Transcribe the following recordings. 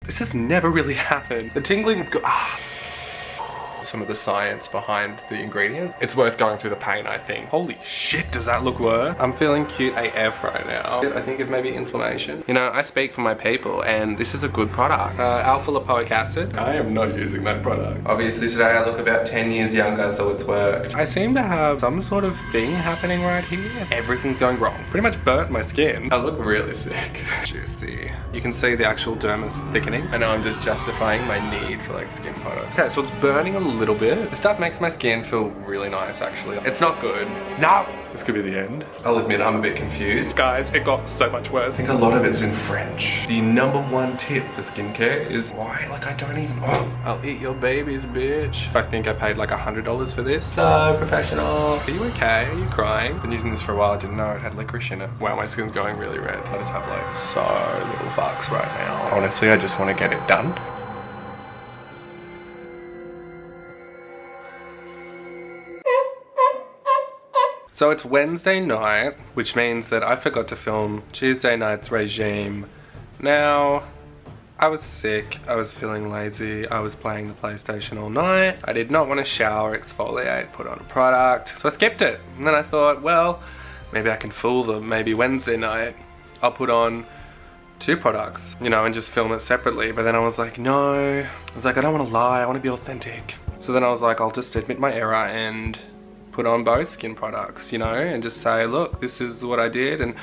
This has never really happened. The tingling's good. Some of the science behind the ingredients. It's worth going through the pain, I think. Holy shit, does that look worse? I'm feeling cute AF right now. I think it may be inflammation. You know, I speak for my people and this is a good product. Alpha lipoic acid. I am not using that product. Obviously today I look about 10 years younger, so it's worked. I seem to have some sort of thing happening right here. Everything's going wrong. Pretty much burnt my skin. I look really sick. Juicy. You can see the actual dermis thickening. I know I'm just justifying my need for like skin products. Okay, so it's burning a little bit. This stuff makes my skin feel really nice actually. It's not good. No! This could be the end. I'll admit I'm a bit confused. Guys, it got so much worse. I think a lot of it's in French. The #1 tip for skincare is why, like I don't even, I'll eat your babies, bitch. I think I paid like $100 for this. So professional. Are you okay? Are you crying? Been using this for a while, I didn't know it had licorice in it. Wow, my skin's going really red. I just have like so little fucks right now. Honestly, I just want to get it done. So it's Wednesday night, which means that I forgot to film Tuesday night's regime. Now, I was sick, I was feeling lazy, I was playing the PlayStation all night. I did not want to shower, exfoliate, put on a product, so I skipped it. And then I thought, well, maybe I can fool them. Maybe Wednesday night, I'll put on 2 products, you know, and just film it separately. But then I was like, no. I was like, I don't want to lie, I want to be authentic. So then I was like, I'll just admit my error and put on both skin products, you know, and just say, look, this is what I did and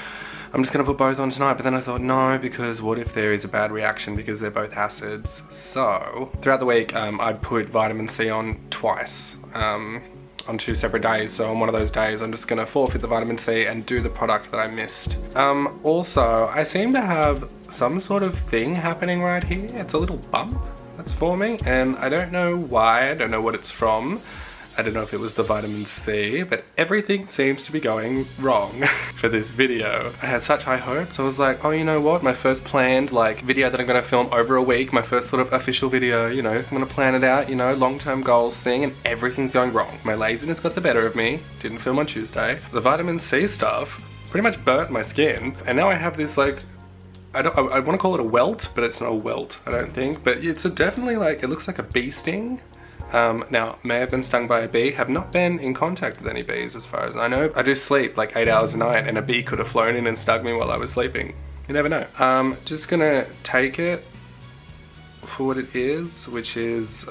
I'm just gonna put both on tonight. But then I thought, no, because what if there is a bad reaction because they're both acids? So throughout the week, I'd put vitamin C on twice, on 2 separate days. So on one of those days, I'm just gonna forfeit the vitamin C and do the product that I missed. Also, I seem to have some sort of thing happening right here. It's a little bump that's forming and I don't know why, I don't know what it's from. I don't know if it was the vitamin C, but everything seems to be going wrong for this video. I had such high hopes. I was like, oh, you know what? My first planned like video that I'm gonna film over a week, my first sort of official video, you know, I'm gonna plan it out, you know, long-term goals thing, and everything's going wrong. My laziness got the better of me. Didn't film on Tuesday. The vitamin C stuff pretty much burnt my skin, and now I have this like, I want to call it a welt, but it's not a welt, I don't think. But it's definitely like, it looks like a bee sting. Now, may have been stung by a bee, have not been in contact with any bees as far as I know. I do sleep like 8 hours a night and a bee could have flown in and stung me while I was sleeping. You never know. Just gonna take it for what it is, which is,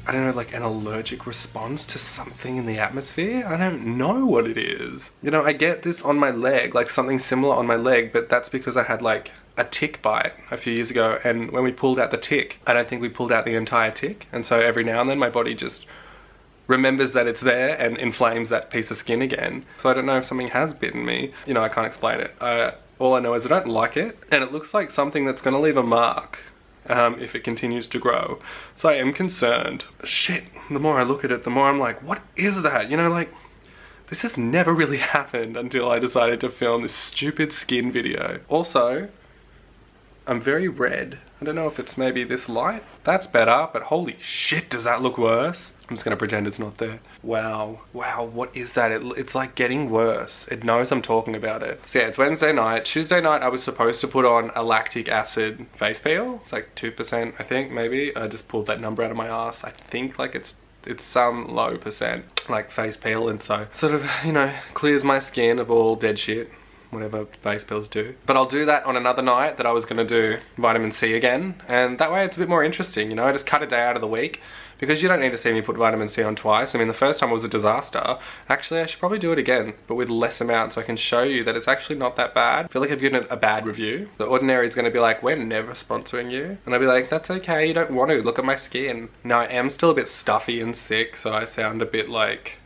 I don't know, like an allergic response to something in the atmosphere? I don't know what it is. You know, I get this on my leg, like something similar on my leg, but that's because I had like a tick bite a few years ago, and when we pulled out the tick, I don't think we pulled out the entire tick, and so every now and then my body just remembers that it's there and inflames that piece of skin again. So I don't know if something has bitten me. You know, I can't explain it. All I know is I don't like it, and it looks like something that's gonna leave a mark if it continues to grow. So I am concerned. Shit, the more I look at it, the more I'm like, what is that? You know, like, this has never really happened until I decided to film this stupid skin video. Also, I'm very red. I don't know if it's maybe this light. That's better, but holy shit, does that look worse? I'm just gonna pretend it's not there. Wow, wow, what is that? It's like getting worse. It knows I'm talking about it. So yeah, it's Wednesday night. Tuesday night, I was supposed to put on a lactic acid face peel. It's like 2%, I think, maybe. I just pulled that number out of my ass. I think like it's some low percent, like face peel, and so sort of, you know, clears my skin of all dead shit. Whatever face pills do. But I'll do that on another night that I was gonna do vitamin C again, and that way it's a bit more interesting, you know. I just cut a day out of the week because you don't need to see me put vitamin C on twice. I mean, the first time was a disaster. Actually, I should probably do it again, but with less amount, so I can show you that it's actually not that bad. I feel like I've given it a bad review. The Ordinary is gonna be like, we're never sponsoring you. And I'll be like, that's okay, you don't want to, look at my skin. Now I am still a bit stuffy and sick, so I sound a bit like,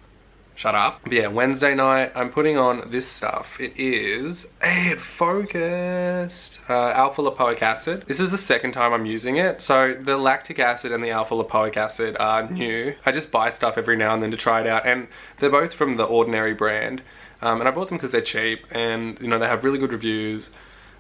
shut up. But yeah, Wednesday night, I'm putting on this stuff. It is, hey, it focused, alpha lipoic acid. This is the second time I'm using it. So the lactic acid and the alpha lipoic acid are new. I just buy stuff every now and then to try it out, and they're both from the Ordinary brand. And I bought them because they're cheap, and you know, they have really good reviews.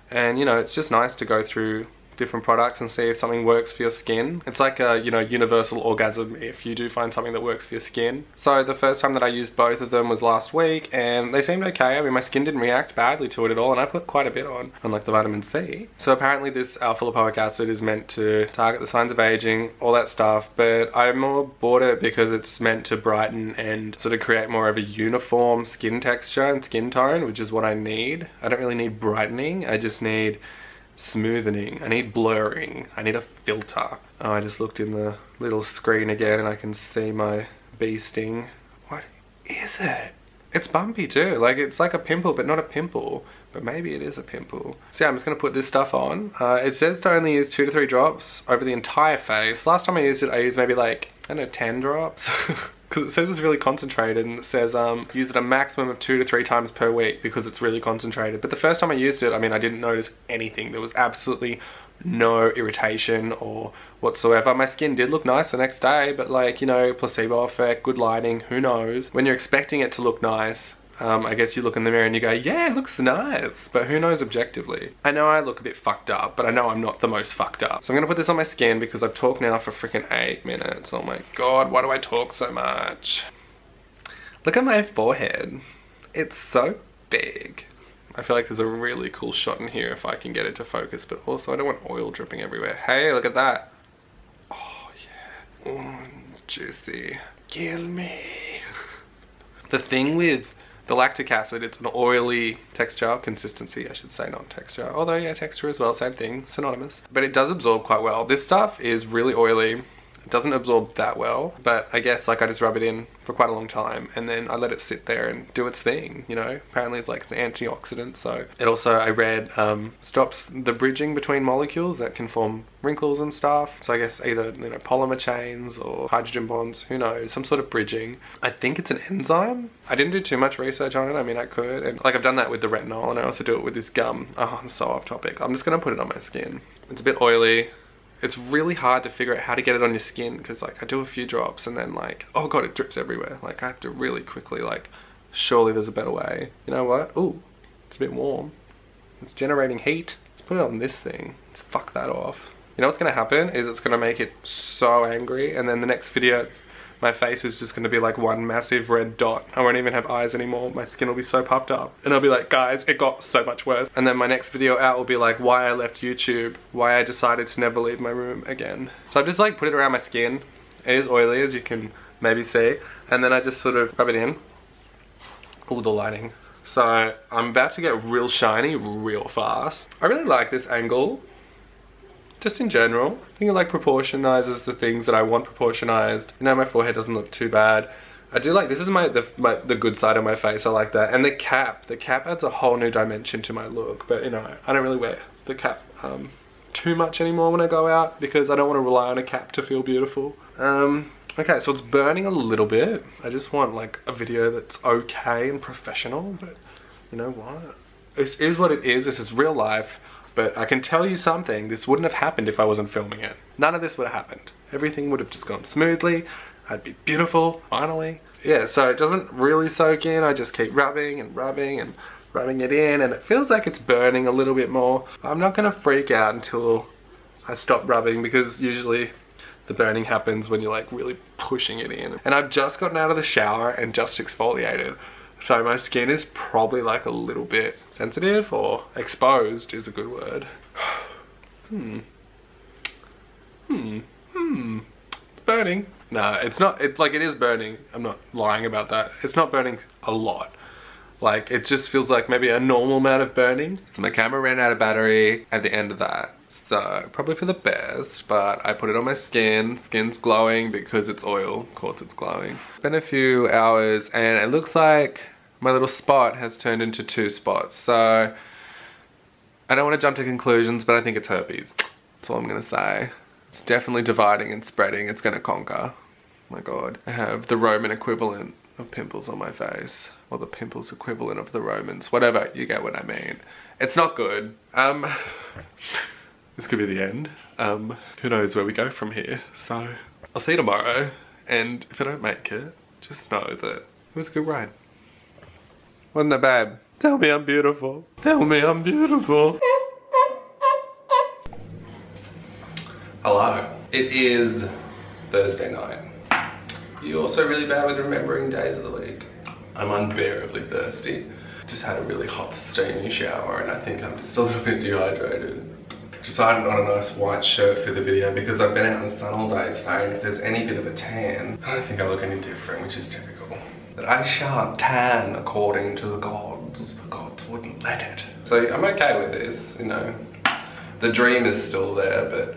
And you know, it's just nice to go through different products and see if something works for your skin. It's like a, you know, universal orgasm if you do find something that works for your skin. So the first time that I used both of them was last week, and they seemed okay. I mean, my skin didn't react badly to it at all, and I put quite a bit on, unlike the vitamin C. So apparently this alpha lipoic acid is meant to target the signs of aging, all that stuff, but I more bought it because it's meant to brighten and sort of create more of a uniform skin texture and skin tone, which is what I need. I don't really need brightening, I just need smoothening, I need blurring, I need a filter. Oh, I just looked in the little screen again and I can see my bee sting. What is it? It's bumpy too, like it's like a pimple but not a pimple, but maybe it is a pimple. So yeah, I'm just going to put this stuff on. It says to only use 2 to 3 drops over the entire face. Last time I used it, I used maybe like, I don't know, 10 drops. Because it says it's really concentrated, and it says use it a maximum of 2 to 3 times per week because it's really concentrated. But the first time I used it, I mean, I didn't notice anything. There was absolutely no irritation or whatsoever. My skin did look nice the next day, but like, you know, placebo effect, good lighting, who knows. When you're expecting it to look nice, I guess you look in the mirror and you go, yeah, it looks nice, but who knows objectively. I know I look a bit fucked up, but I know I'm not the most fucked up. So I'm gonna put this on my skin because I've talked now for freaking 8 minutes. Oh my god, why do I talk so much? Look at my forehead. It's so big. I feel like there's a really cool shot in here if I can get it to focus, but also I don't want oil dripping everywhere. Hey, look at that. Oh yeah, juicy. Kill me. The thing with the lactic acid, it's an oily texture, consistency I should say, not texture. Although yeah, texture as well, same thing, synonymous. But it does absorb quite well. This stuff is really oily. It doesn't absorb that well, but I guess like I just rub it in for quite a long time and then I let it sit there and do its thing, you know. Apparently it's like it's an antioxidant, so it also, I read, stops the bridging between molecules that can form wrinkles and stuff. So I guess either, you know, polymer chains or hydrogen bonds, who knows, some sort of bridging. I think it's an enzyme. I didn't do too much research on it. I mean, I could, and like I've done that with the retinol, and I also do it with this gum. Oh, I'm so off topic. I'm just gonna put it on my skin. It's a bit oily. It's really hard to figure out how to get it on your skin because like I do a few drops and then like, oh god, it drips everywhere. Like I have to really quickly, like, surely there's a better way. You know what? Ooh, it's a bit warm. It's generating heat. Let's put it on this thing. Let's fuck that off. You know what's gonna happen is it's gonna make it so angry, and then the next video my face is just gonna be like one massive red dot. I won't even have eyes anymore. My skin will be so puffed up. And I'll be like, guys, it got so much worse. And then my next video out will be like why I left YouTube, why I decided to never leave my room again. So I've just like put it around my skin. It is oily, as you can maybe see. And then I just sort of rub it in. Ooh, the lighting. So I'm about to get real shiny real fast. I really like this angle. Just in general, I think it like proportionizes the things that I want proportionized. You know, my forehead doesn't look too bad. I do like, this is the good side of my face, I like that. And the cap adds a whole new dimension to my look. But you know, I don't really wear the cap too much anymore when I go out because I don't want to rely on a cap to feel beautiful. Okay, so it's burning a little bit. I just want like a video that's okay and professional, but you know what? It is what it is, this is real life. But I can tell you something, this wouldn't have happened if I wasn't filming it. None of this would have happened. Everything would have just gone smoothly. I'd be beautiful, finally. Yeah, so it doesn't really soak in. I just keep rubbing and rubbing and rubbing it in, and it feels like it's burning a little bit more. I'm not gonna freak out until I stop rubbing because usually the burning happens when you're like really pushing it in. And I've just gotten out of the shower and just exfoliated. So my skin is probably like a little bit sensitive, or exposed is a good word. It's burning. No, it's not, it's like it is burning. I'm not lying about that. It's not burning a lot. Like it just feels like maybe a normal amount of burning. So my camera ran out of battery at the end of that. So probably for the best, but I put it on my skin. Skin's glowing because it's oil. Of course it's glowing. It's been a few hours and it looks like my little spot has turned into 2 spots. So I don't want to jump to conclusions, but I think it's herpes. That's all I'm gonna say. It's definitely dividing and spreading. It's gonna conquer. Oh my god. I have the Roman equivalent of pimples on my face. Or the pimples equivalent of the Romans. Whatever, you get what I mean. It's not good. This could be the end. Who knows where we go from here. So I'll see you tomorrow. And if I don't make it, just know that it was a good ride. Wasn't that bad? Tell me I'm beautiful. Tell me I'm beautiful. Hello. It is Thursday night. You're also really bad with remembering days of the week. I'm unbearably thirsty. Just had a really hot steamy shower and I think I'm just a little bit dehydrated. Decided on a nice white shirt for the video because I've been out in the sun all day today, and if there's any bit of a tan, I don't think I look any different, which is typical. But I shan't tan according to the gods. The gods wouldn't let it. So I'm okay with this, you know. The dream is still there, but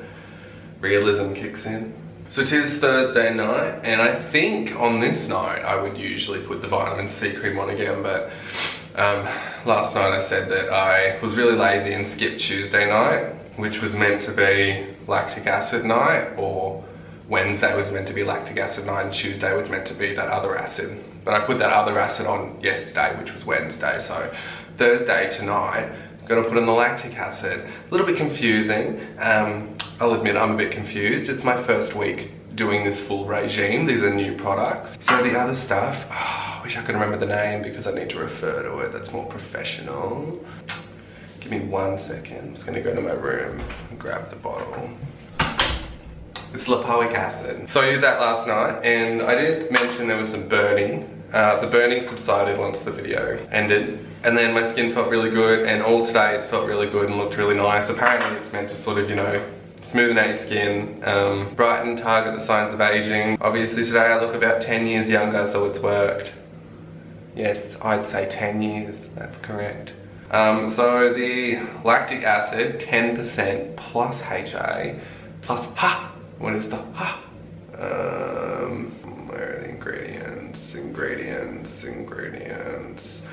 realism kicks in. So it is Thursday night, and I think on this night I would usually put the vitamin C cream on again, but last night I said that I was really lazy and skipped Tuesday night, which was meant to be lactic acid night, or Wednesday was meant to be lactic acid night and Tuesday was meant to be that other acid. But I put that other acid on yesterday, which was Wednesday, so Thursday tonight, gonna put in the lactic acid. A little bit confusing. I'll admit I'm a bit confused. It's my first week doing this full regime. These are new products. So the other stuff, I wish I could remember the name because I need to refer to it. That's more professional. Give me 1 second. I'm just gonna go to my room and grab the bottle. It's lipoic acid. So I used that last night, and I did mention there was some burning. The burning subsided once the video ended, and then my skin felt really good, and all today it's felt really good and looked really nice. Apparently it's meant to sort of, you know, smoothen out your skin, brighten, target the signs of aging. Obviously today I look about 10 years younger, so it's worked. Yes, I'd say 10 years, that's correct. So the lactic acid, 10% plus HA, plus what is the where are the ingredients? Ingredients.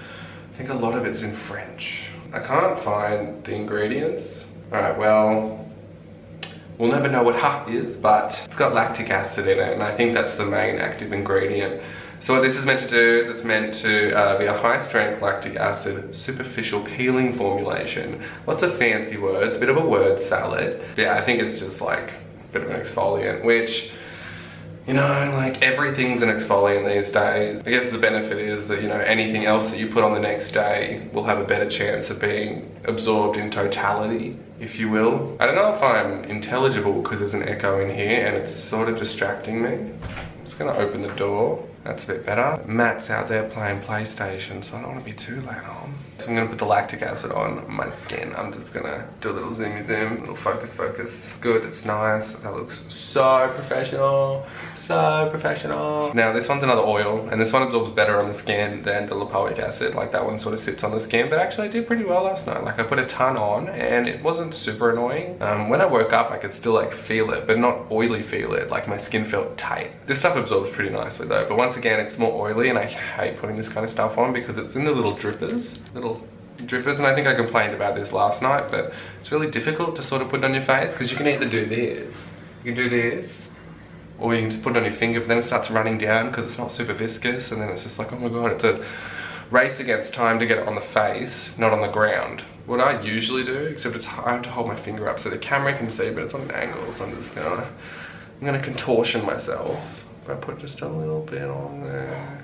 I think a lot of it's in French. I can't find the ingredients. Alright, well, we'll never know what is, but it's got lactic acid in it, and I think that's the main active ingredient. So what this is meant to do is it's meant to be a high-strength lactic acid superficial peeling formulation. Lots of fancy words, bit of a word salad. But yeah, I think it's just like a bit of an exfoliant, which, you know, like everything's an exfoliant these days. I guess the benefit is that, you know, anything else that you put on the next day will have a better chance of being absorbed in totality, if you will. I don't know if I'm intelligible because there's an echo in here and it's sort of distracting me. I'm just gonna open the door. That's a bit better. Matt's out there playing PlayStation, so I don't want to be too loud on. So I'm gonna put the lactic acid on my skin. I'm just gonna do a little zoomy zoom, a little focus. Good, it's nice. That looks so professional. So professional. Now this one's another oil, and this one absorbs better on the skin than the lipoic acid. Like that one sort of sits on the skin, but actually I did pretty well last night. Like I put a ton on and it wasn't super annoying. When I woke up I could still like feel it, but not oily feel it. Like my skin felt tight. This stuff absorbs pretty nicely though, but once again it's more oily, and I hate putting this kind of stuff on because it's in the little drippers, and I think I complained about this last night, but it's really difficult to sort of put it on your face because you can either do this, you can do this, or you can just put it on your finger, but then it starts running down because it's not super viscous, and then it's just like, oh my god, it's a race against time to get it on the face, not on the ground. What I usually do, except I have to hold my finger up so the camera can see, but it's on an angle, so I'm gonna contortion myself. I put just a little bit on there,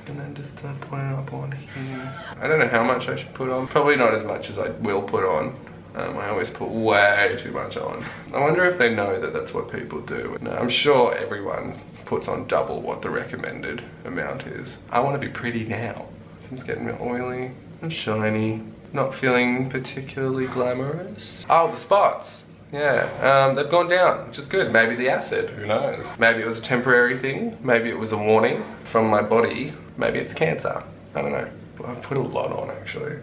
and then just put it up on here. I don't know how much I should put on. Probably not as much as I will put on. I always put way too much on. I wonder if they know that that's what people do. No, I'm sure everyone puts on double what the recommended amount is. I want to be pretty now. It's getting real oily and shiny. Not feeling particularly glamorous. Oh, the spots. Yeah, they've gone down, which is good. Maybe the acid, who knows? Maybe it was a temporary thing. Maybe it was a warning from my body. Maybe it's cancer. I don't know. I've put a lot on actually.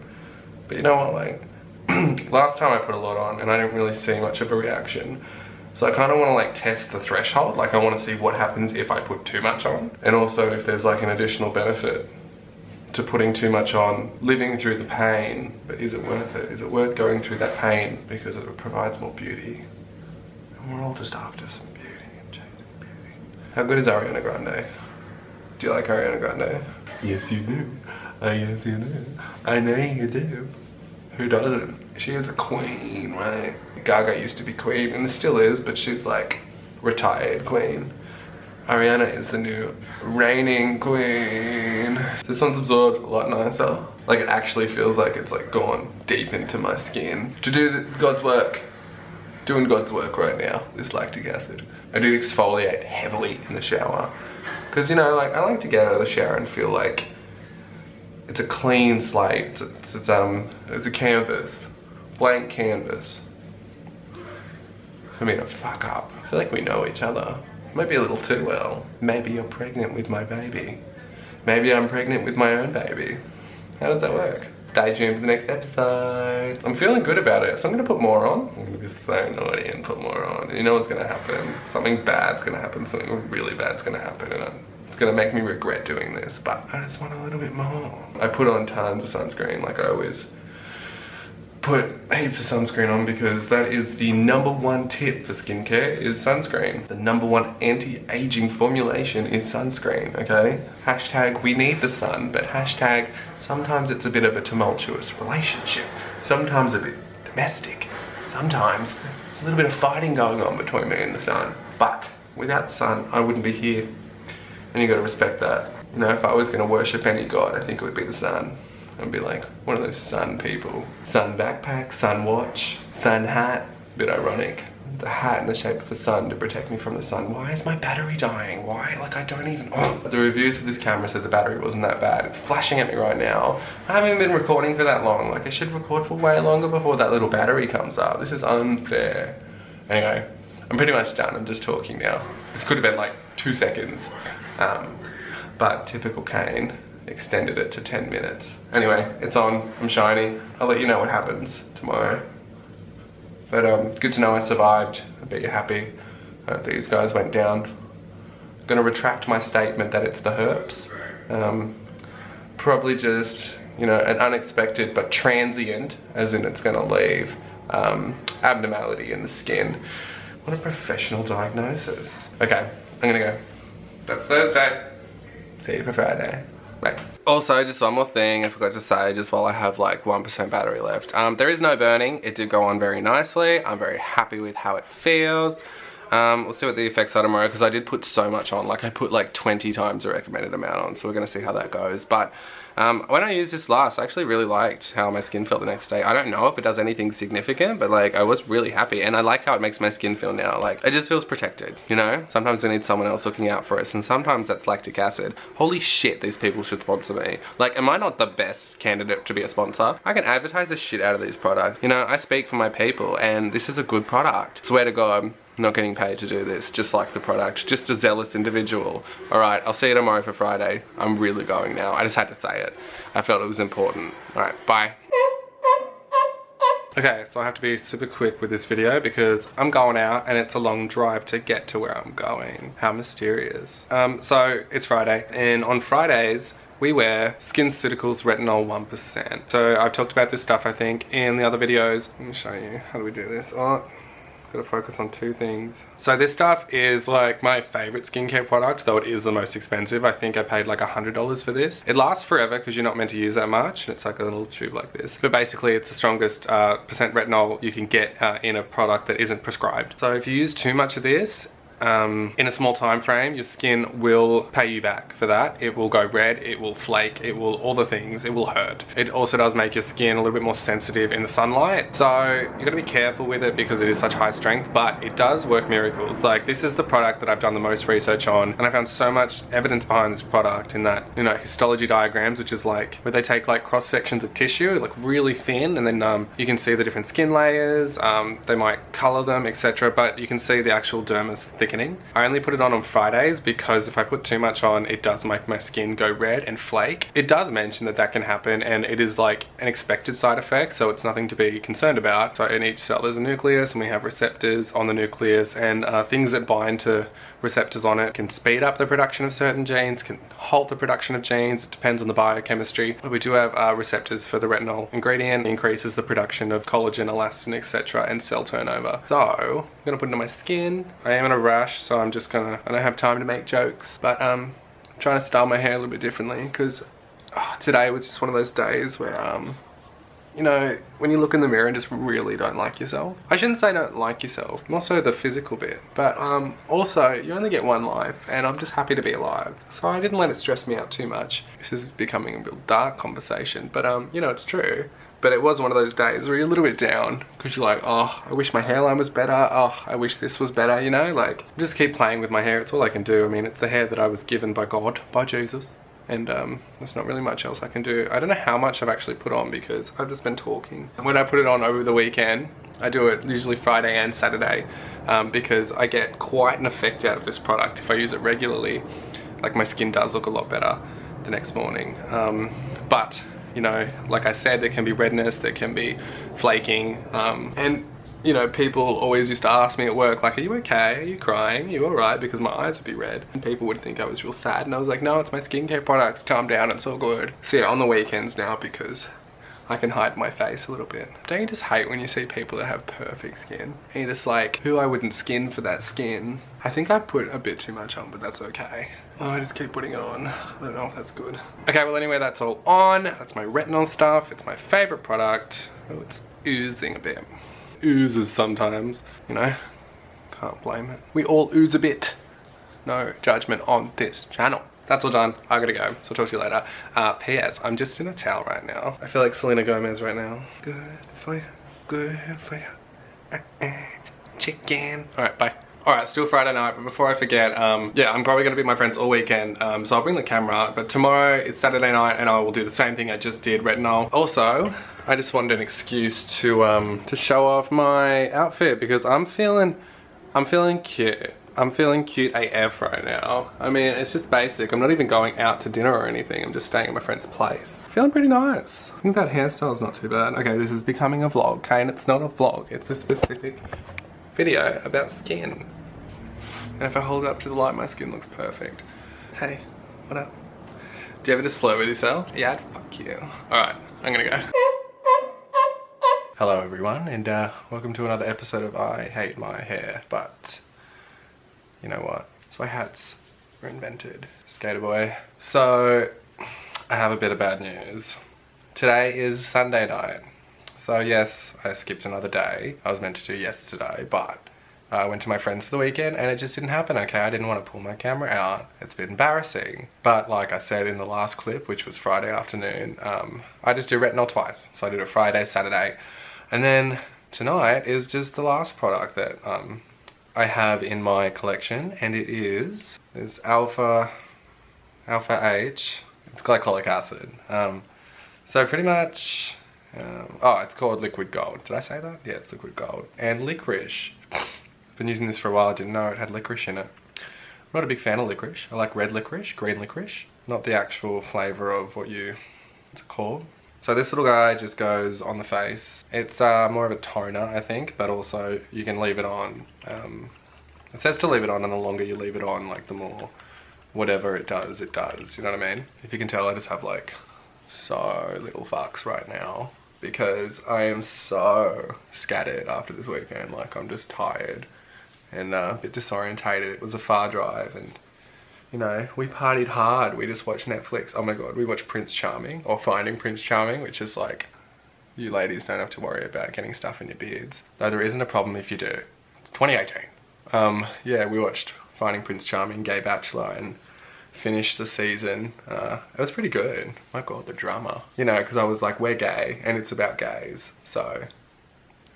But you know what, like, last time I put a lot on and I didn't really see much of a reaction. So I kind of want to like test the threshold. Like I want to see what happens if I put too much on. And also if there's like an additional benefit to putting too much on, living through the pain, but is it worth it? Is it worth going through that pain because it provides more beauty? And we're all just after some beauty and chasing beauty. How good is Ariana Grande? Do you like Ariana Grande? Yes you do. Yes you do. I know you do. Who doesn't? She is a queen, right? Gaga used to be queen and still is, but she's like retired queen. Ariana is the new reigning queen. This one's absorbed a lot nicer. Like it actually feels like it's like gone deep into my skin. To do God's work doing God's work right now, this lactic acid. I do exfoliate heavily in the shower. Because, you know, like, I like to get out of the shower and feel like it's a clean slate. It's a canvas. Blank canvas. I mean, a fuck up. I feel like we know each other. Maybe a little too well. Maybe you're pregnant with my baby. Maybe I'm pregnant with my own baby. How does that work? Stay tuned for the next episode. I'm feeling good about it, so I'm gonna put more on. I'm gonna be so naughty and put more on. You know what's gonna happen? Something bad's gonna happen, something really bad's gonna happen, and it's gonna make me regret doing this, but I just want a little bit more. I put on tons of sunscreen, like I always put heaps of sunscreen on, because that is the #1 tip for skincare, is sunscreen. The #1 anti-aging formulation is sunscreen, okay? Hashtag we need the sun, but hashtag sometimes it's a bit of a tumultuous relationship. Sometimes a bit domestic. Sometimes a little bit of fighting going on between me and the sun. But without the sun, I wouldn't be here. And you gotta respect that. You know, if I was gonna worship any god, I think it would be the sun. I'd be like one of those sun people. Sun backpack, sun watch, sun hat. Bit ironic. The hat in the shape of a sun to protect me from the sun. Why is my battery dying? Why? Like, I don't even... Oh. The reviews of this camera said the battery wasn't that bad. It's flashing at me right now. I haven't been recording for that long. Like, I should record for way longer before that little battery comes up. This is unfair. Anyway, I'm pretty much done. I'm just talking now. This could have been like 2 seconds. But typical Kane extended it to 10 minutes. Anyway, it's on. I'm shiny. I'll let you know what happens tomorrow. But good to know I survived. I bet you're happy. These guys went down. I'm gonna retract my statement that it's the herpes. Probably just, you know, an unexpected but transient, as in it's gonna leave, abnormality in the skin. What a professional diagnosis. Okay, I'm gonna go. That's Thursday. See you for Friday. Bye. Also, just one more thing I forgot to say, just while I have like 1% battery left. There is no burning. It did go on very nicely. I'm very happy with how it feels. We'll see what the effects are tomorrow, because I did put so much on. Like, I put like 20 times the recommended amount on, so we're gonna see how that goes. But when I used this last, I actually really liked how my skin felt the next day. I don't know if it does anything significant, but like, I was really happy, and I like how it makes my skin feel now. Like, it just feels protected, you know? Sometimes we need someone else looking out for us, and sometimes that's lactic acid. Holy shit, these people should sponsor me. Like, am I not the best candidate to be a sponsor? I can advertise the shit out of these products. You know, I speak for my people, and this is a good product. Swear to God, I'm not getting paid to do this, just like the product, just a zealous individual. All right, I'll see you tomorrow for Friday. I'm really going now. I just had to say it. I felt it was important. All right, bye. Okay, so I have to be super quick with this video because I'm going out and it's a long drive to get to where I'm going. How mysterious. So it's Friday, and on Fridays, we wear SkinCeuticals Retinol 1%. So I've talked about this stuff, I think, in the other videos. Let me show you. How do we do this? Oh. Gotta focus on 2 things. So this stuff is like my favorite skincare product, though it is the most expensive. I think I paid like $100 for this. It lasts forever because you're not meant to use that much. It's like a little tube like this. But basically it's the strongest percent retinol you can get in a product that isn't prescribed. So if you use too much of this, in a small time frame, your skin will pay you back for that. It will go red, it will flake, it will, all the things, it will hurt. It also does make your skin a little bit more sensitive in the sunlight. So you gotta be careful with it because it is such high strength, but it does work miracles. Like, this is the product that I've done the most research on, and I found so much evidence behind this product in that, you know, histology diagrams, which is like where they take like cross sections of tissue, like really thin, and then you can see the different skin layers, they might color them, etc. But you can see the actual dermis thickening. I only put it on Fridays because if I put too much on, it does make my skin go red and flake. It does mention that that can happen, and it is like an expected side effect, so it's nothing to be concerned about. So in each cell there's a nucleus, and we have receptors on the nucleus, and things that bind to receptors on it can speed up the production of certain genes, can halt the production of genes. It depends on the biochemistry. But we do have receptors for the retinol ingredient. It increases the production of collagen, elastin, etc., and cell turnover. So I'm gonna put it on my skin. I am in a rush, so I don't have time to make jokes, but I'm trying to style my hair a little bit differently because today was just one of those days where you know, when you look in the mirror and just really don't like yourself. I shouldn't say don't like yourself, more so the physical bit, but also you only get one life, and I'm just happy to be alive. So I didn't let it stress me out too much. This is becoming a real dark conversation, but you know, it's true. But it was one of those days where you're a little bit down because you're like, oh, I wish my hairline was better. Oh, I wish this was better, you know? Like, just keep playing with my hair. It's all I can do. I mean, it's the hair that I was given by God, by Jesus. And there's not really much else I can do. I don't know how much I've actually put on because I've just been talking. When I put it on over the weekend, I do it usually Friday and Saturday because I get quite an effect out of this product if I use it regularly. Like, my skin does look a lot better the next morning. But, you know, like I said, there can be redness, there can be flaking, and you know, people always used to ask me at work, like, are you okay? Are you crying? Are you alright? Because my eyes would be red. And people would think I was real sad. And I was like, no, it's my skincare products. Calm down, it's all good. So yeah, on the weekends now, because I can hide my face a little bit. Don't you just hate when you see people that have perfect skin? And you're just like, who I wouldn't skin for that skin? I think I put a bit too much on, but that's okay. Oh, I just keep putting it on. I don't know if that's good. Okay, well anyway, that's all on. That's my retinol stuff. It's my favorite product. Oh, it's oozing a bit. Oozes sometimes, you know, can't blame it. We all ooze a bit. No judgment on this channel. That's all done. I gotta go, so I'll talk to you later. P.S. I'm just in a towel right now. I feel like Selena Gomez right now. Good for you, good for you. Chicken. Alright, bye. Alright, still Friday night, but before I forget, yeah, I'm probably gonna be with my friends all weekend, so I'll bring the camera, but tomorrow it's Saturday night and I will do the same thing I just did, retinol. Also, I just wanted an excuse to show off my outfit because I'm feeling cute. I'm feeling cute AF right now. I mean, it's just basic. I'm not even going out to dinner or anything. I'm just staying at my friend's place. Feeling pretty nice. I think that hairstyle's not too bad. Okay, this is becoming a vlog, okay? And it's not a vlog. It's a specific video about skin. And if I hold it up to the light, my skin looks perfect. Hey, what up? Do you ever just flirt with yourself? Yeah, fuck you. Alright, I'm gonna go. Hello everyone, and welcome to another episode of I Hate My Hair, but you know what? That's why hats were invented. Skater boy. So, I have a bit of bad news. Today is Sunday night. So yes, I skipped another day. I was meant to do yesterday, but I went to my friends for the weekend and it just didn't happen, okay? I didn't want to pull my camera out. It's a bit embarrassing. But like I said in the last clip, which was Friday afternoon, I just do retinol twice. So I did it Friday, Saturday. And then tonight is just the last product that I have in my collection, and it is Alpha H. It's glycolic acid. So pretty much, oh, it's called Liquid Gold. Did I say that? Yeah, it's Liquid Gold. And licorice. Been using this for a while. I didn't know it had licorice in it. I'm not a big fan of licorice. I like red licorice, green licorice, not the actual flavour of what's it called. So this little guy just goes on the face. It's more of a toner, I think, but also you can leave it on. It says to leave it on, and the longer you leave it on, like the more whatever it does, you know what I mean? If you can tell, I just have like so little fucks right now because I am so scattered after this weekend. Like, I'm just tired and a bit disorientated. It was a far drive and, you know, we partied hard. We just watched Netflix. Oh my god, we watched Prince Charming, or Finding Prince Charming, which is like, you ladies don't have to worry about getting stuff in your beards. Though there isn't a problem if you do. It's 2018. Yeah, we watched Finding Prince Charming, Gay Bachelor, and finished the season. It was pretty good. My god, the drama. You know, because I was like, we're gay, and it's about gays. So,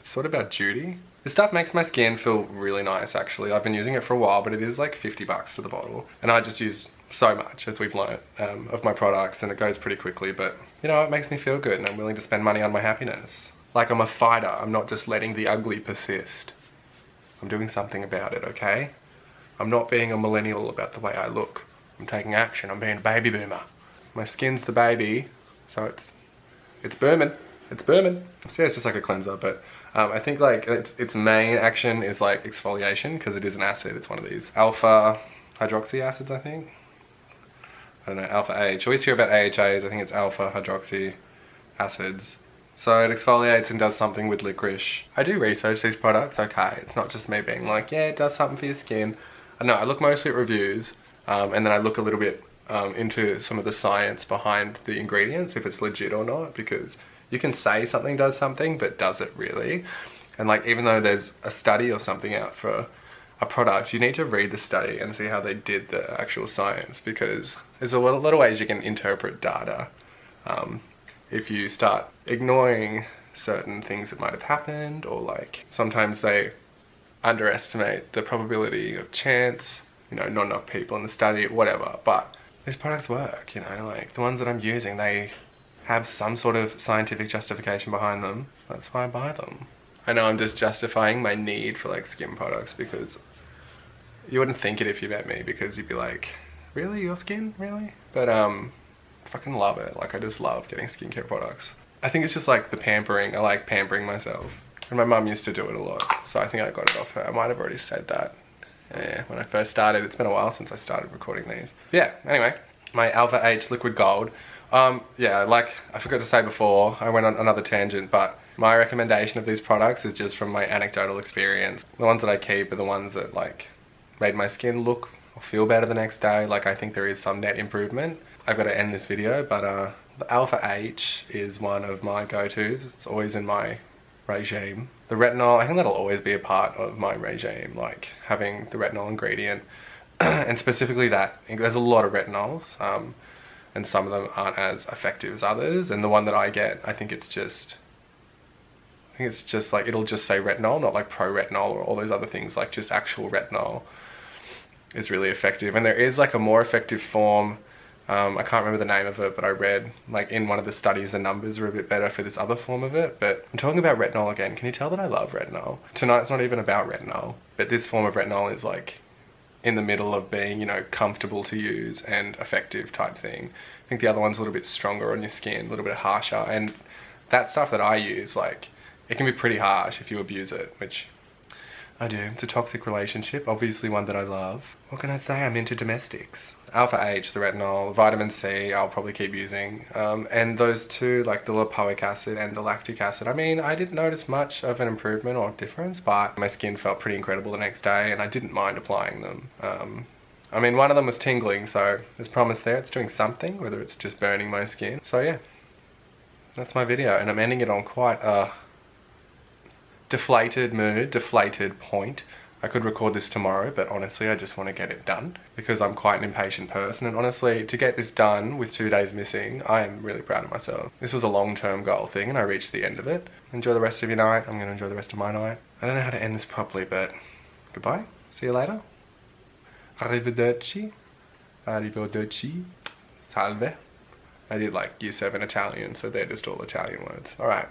it's sort of about duty. This stuff makes my skin feel really nice, actually. I've been using it for a while, but it is like 50 bucks for the bottle. And I just use so much, as we've learnt, of my products, and it goes pretty quickly, but, you know, it makes me feel good, and I'm willing to spend money on my happiness. Like, I'm a fighter. I'm not just letting the ugly persist. I'm doing something about it, okay? I'm not being a millennial about the way I look. I'm taking action. I'm being a baby boomer. My skin's the baby, so it's booming. It's booming. So yeah, it's just like a cleanser, but I think like its main action is like exfoliation, because it is an acid. It's one of these alpha hydroxy acids, I think. I don't know, alpha H. You always hear about AHAs. I think it's alpha hydroxy acids. So it exfoliates and does something with licorice. I do research these products, okay? It's not just me being like, yeah, it does something for your skin. I know, I look mostly at reviews, and then I look a little bit into some of the science behind the ingredients, if it's legit or not, because you can say something does something, but does it really? And like, even though there's a study or something out for a product, you need to read the study and see how they did the actual science, because there's a lot of ways you can interpret data. if you start ignoring certain things that might have happened, or like sometimes they underestimate the probability of chance, you know, not enough people in the study, whatever. But these products work, you know, like the ones that I'm using, they have some sort of scientific justification behind them. That's why I buy them. I know I'm just justifying my need for like skin products, because you wouldn't think it if you met me, because you'd be like, really, your skin, really? But I fucking love it. Like, I just love getting skincare products. I think it's just like the pampering. I like pampering myself, and my mum used to do it a lot, so I think I got it off her. I might have already said that, yeah, when I first started. It's been a while since I started recording these. Yeah, anyway, my Alpha H Liquid Gold. Yeah, like I forgot to say before, I went on another tangent, but my recommendation of these products is just from my anecdotal experience. The ones that I keep are the ones that like made my skin look or feel better the next day. Like, I think there is some net improvement. I've got to end this video, but the Alpha H is one of my go-tos. It's always in my regime. The retinol, I think that'll always be a part of my regime, like having the retinol ingredient. And specifically that, there's a lot of retinols, and some of them aren't as effective as others. And the one that I get, I think it's just like, it'll just say retinol, not like pro retinol or all those other things, like just actual retinol is really effective. And there is like a more effective form, I can't remember the name of it, but I read like in one of the studies the numbers are a bit better for this other form of it. But I'm talking about retinol again. Can you tell that I love retinol? Tonight's not even about retinol, but this form of retinol is like in the middle of being, you know, comfortable to use and effective type thing. I think the other one's a little bit stronger on your skin, a little bit harsher, and that stuff that I use, like, it can be pretty harsh if you abuse it, which I do. It's a toxic relationship, obviously one that I love. What can I say? I'm into domestics. Alpha H, the retinol, vitamin C, I'll probably keep using. And those two, like the lipoic acid and the lactic acid, I mean, I didn't notice much of an improvement or difference, but my skin felt pretty incredible the next day, and I didn't mind applying them. I mean, one of them was tingling, so there's promise there. It's doing something, whether it's just burning my skin. So yeah, that's my video, and I'm ending it on quite a deflated mood, deflated point. I could record this tomorrow, but honestly I just want to get it done because I'm quite an impatient person, and honestly to get this done with 2 days missing, I am really proud of myself. This was a long-term goal thing and I reached the end of it. Enjoy the rest of your night. I'm going to enjoy the rest of my night. I don't know how to end this properly, but goodbye. See you later. Arrivederci. Arrivederci. Salve. I did like year 7 Italian, so they're just all Italian words. Alright.